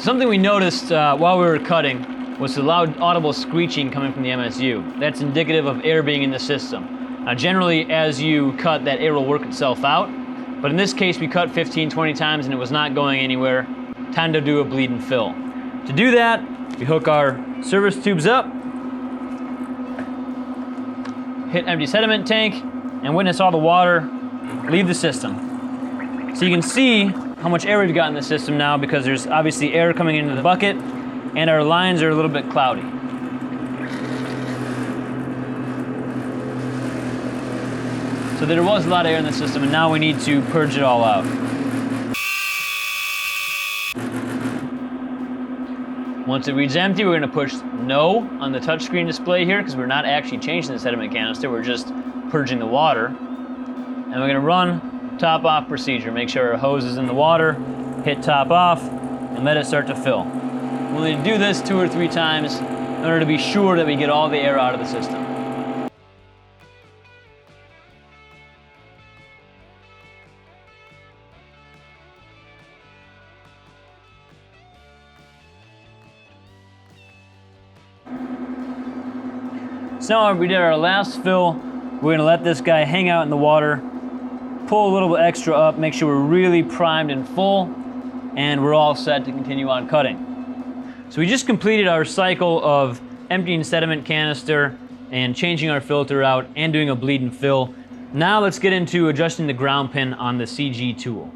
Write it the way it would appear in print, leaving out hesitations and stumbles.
Something we noticed while we were cutting was the loud audible screeching coming from the MSU. That's indicative of air being in the system. Now generally as you cut, that air will work itself out, but in this case we cut 15-20 times and it was not going anywhere. Time to do a bleed and fill. To do that, we hook our service tubes up, hit empty sediment tank, and witness all the water leave the system. So you can see how much air we've got in the system now because there's obviously air coming into the bucket and our lines are a little bit cloudy. So there was a lot of air in the system and now we need to purge it all out. Once it reads empty, we're going to push no on the touchscreen display here because we're not actually changing the sediment canister, we're just purging the water. And we're going to run top off procedure. Make sure our hose is in the water, hit top off, and let it start to fill. We'll need to do this 2 or 3 times in order to be sure that we get all the air out of the system. So now we did our last fill. We're gonna let this guy hang out in the water, pull a little bit extra up, make sure we're really primed and full, and we're all set to continue on cutting. So we just completed our cycle of emptying sediment canister and changing our filter out and doing a bleed and fill. Now let's get into adjusting the ground pin on the CG tool.